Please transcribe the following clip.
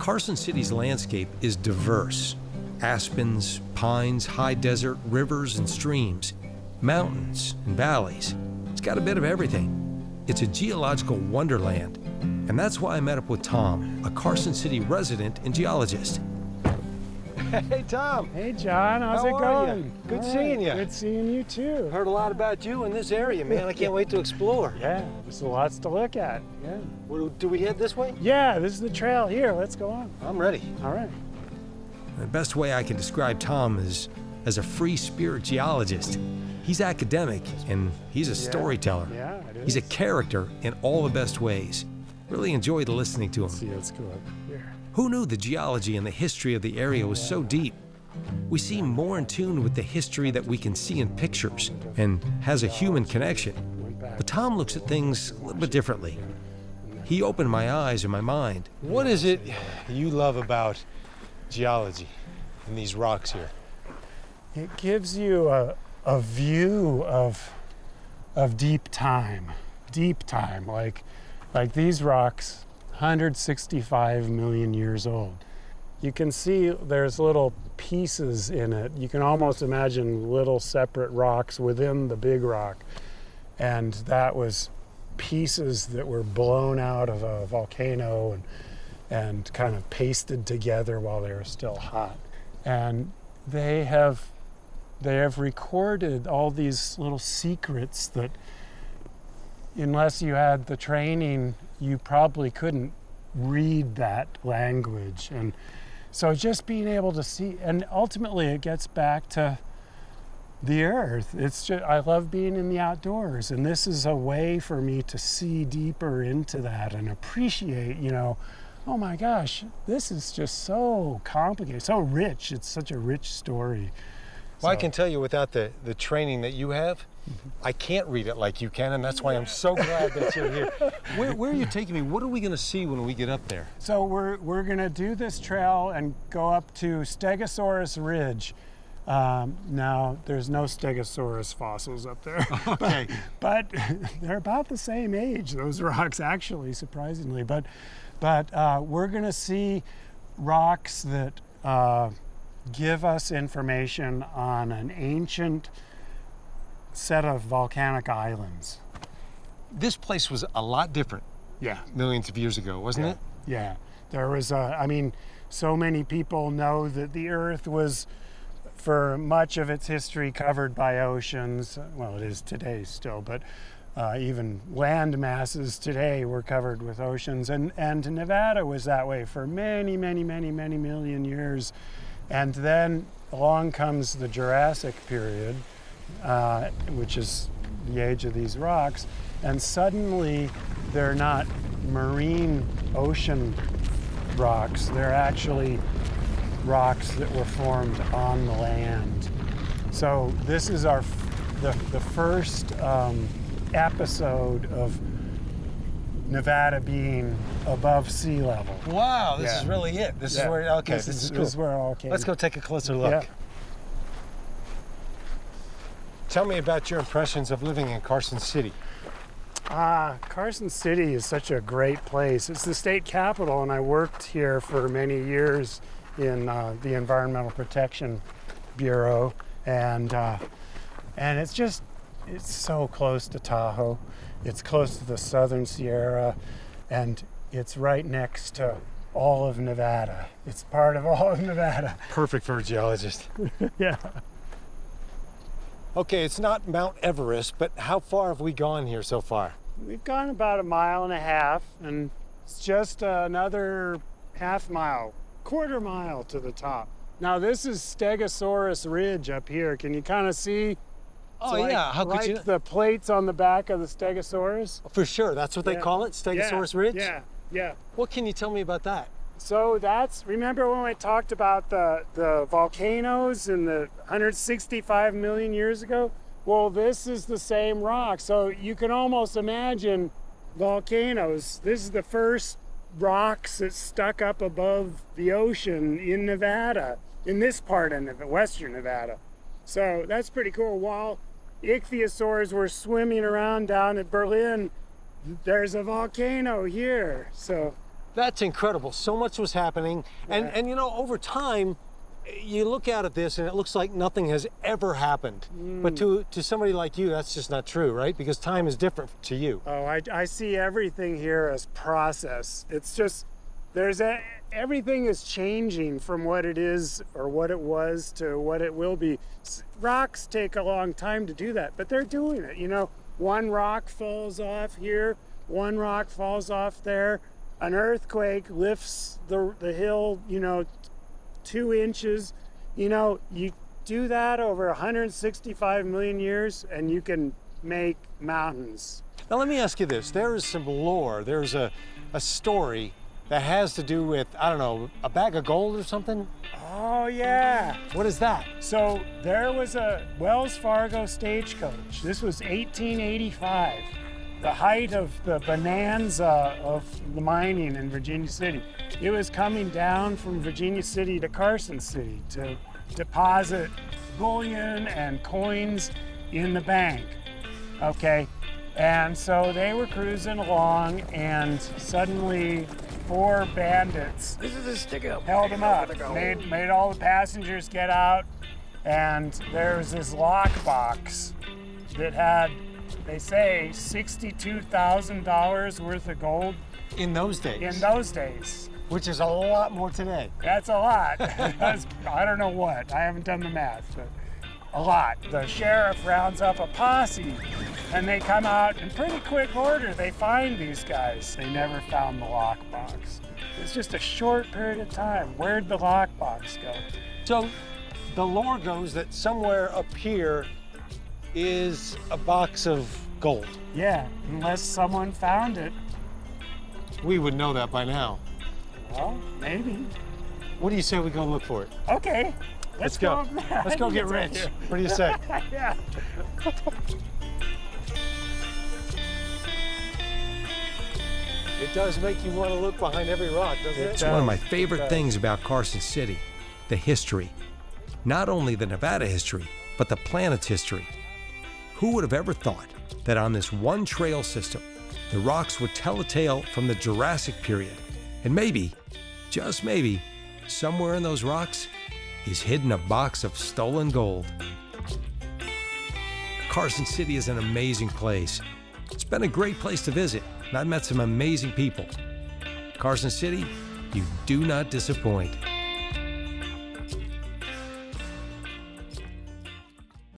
Carson City's landscape is diverse. Aspens, pines, high desert, rivers and streams, mountains and valleys. It's got a bit of everything. It's a geological wonderland. And that's why I met up with Tom, a Carson City resident and geologist. Hey, Tom. Hey, John. How's it going? Good seeing you. Good seeing you, too. Heard a lot about you in this area, man. I can't wait to explore. Yeah, there's lots to look at. Yeah. Well, do we head this way? Yeah, this is the trail here. Let's go on. I'm ready. All right. The best way I can describe Tom is as a free spirit geologist. He's academic and he's a storyteller. Yeah, it is. He's a character in all the best ways. Really enjoyed listening to him. Let's see, let's go up here. Who knew the geology and the history of the area was so deep? We seem more in tune with the history that we can see in pictures and has a human connection. But Tom looks at things a little bit differently. He opened my eyes and my mind. What is it you love about geology and these rocks here? It gives you a view of deep time, like these rocks, 165 million years old. You can see there's little pieces in it. You can almost imagine little separate rocks within the big rock. And that was pieces that were blown out of a volcano and kind of pasted together while they were still hot. And they have recorded all these little secrets that, unless you had the training, you probably couldn't read that language. And so just being able to see, and ultimately it gets back to the earth. It's just, I love being in the outdoors, and this is a way for me to see deeper into that and appreciate, oh my gosh, this is just so complicated, so rich. It's such a rich story. Well, I can tell you, without the training that you have, I can't read it like you can, and that's why I'm so glad that you're here. Where are you taking me? What are we going to see when we get up there? So we're going to do this trail and go up to Stegosaurus Ridge. Now, there's no Stegosaurus fossils up there. Okay. But they're about the same age, those rocks, actually, surprisingly. But we're going to see rocks that give us information on an ancient set of volcanic islands. This place was a lot different. Yeah. Millions of years ago, wasn't it? Yeah. There was, so many people know that the Earth was, for much of its history, covered by oceans. Well, it is today still, but even land masses today were covered with oceans. And Nevada was that way for many, many, many, many million years. And then along comes the Jurassic Period, which is the age of these rocks, and suddenly they're not marine ocean rocks, they're actually rocks that were formed on the land. So this is the first episode of Nevada being above sea level. Wow, this is really it. This is where, okay, this is cool. This is where it all came. Let's go take a closer look. Yeah. Tell me about your impressions of living in Carson City. Carson City is such a great place. It's the state capital, and I worked here for many years in the Environmental Protection Bureau, and it's so close to Tahoe. It's close to the Southern Sierra, and it's right next to all of Nevada. It's part of all of Nevada. Perfect for a geologist. Yeah. Okay, it's not Mount Everest, but how far have we gone here so far? We've gone about 1.5 miles, and it's just another half mile, quarter mile to the top. Now this is Stegosaurus Ridge up here. Can you kind of see? Oh, yeah. How could you? The plates on the back of the Stegosaurus. For sure. That's what they call it, Stegosaurus Ridge? Yeah. What can you tell me about that? So remember when I talked about the volcanoes in the 165 million years ago? Well, this is the same rock. So you can almost imagine volcanoes. This is the first rocks that stuck up above the ocean in Nevada, in this part of western Nevada. So that's pretty cool. While ichthyosaurs were swimming around down at Berlin, there's a volcano here. So That's incredible. So much was happening. And you know, over time, you look out at this and it looks like nothing has ever happened. But to somebody like you, that's just not true, right? Because time is different to you. Oh, I see everything here as process. It's just, everything is changing from what it is or what it was to what it will be. Rocks take a long time to do that, but they're doing it. You know, one rock falls off here, one rock falls off there. An earthquake lifts the hill, you know, 2 inches. You know, you do that over 165 million years and you can make mountains. Now let me ask you this. There is some lore, there's a story that has to do with, I don't know, a bag of gold or something? Oh yeah. What is that? So there was a Wells Fargo stagecoach. This was 1885, the height of the bonanza of the mining in Virginia City. It was coming down from Virginia City to Carson City to deposit bullion and coins in the bank, okay? And so they were cruising along and suddenly 4 bandits held them up, made all the passengers get out, and there was this lockbox that had, they say, $62,000 worth of gold. In those days? In those days. Which is a lot more today. That's a lot. I don't know what, I haven't done the math, but a lot. The sheriff rounds up a posse and they come out in pretty quick order. They find these guys. They never found the lockbox. It's just a short period of time. Where'd the lockbox go? So the lore goes that somewhere up here is a box of gold. Yeah, unless someone found it. We would know that by now. Well, maybe. What do you say we go look for it? Okay. Let's go. Let's go get rich. What do you say? Yeah. It does make you want to look behind every rock, doesn't it? It's one of my favorite things about Carson City, the history. Not only the Nevada history, but the planet's history. Who would have ever thought that on this one trail system, the rocks would tell a tale from the Jurassic Period? And maybe, just maybe, somewhere in those rocks is hidden a box of stolen gold. Carson City is an amazing place. It's been a great place to visit, and I've met some amazing people. Carson City, you do not disappoint.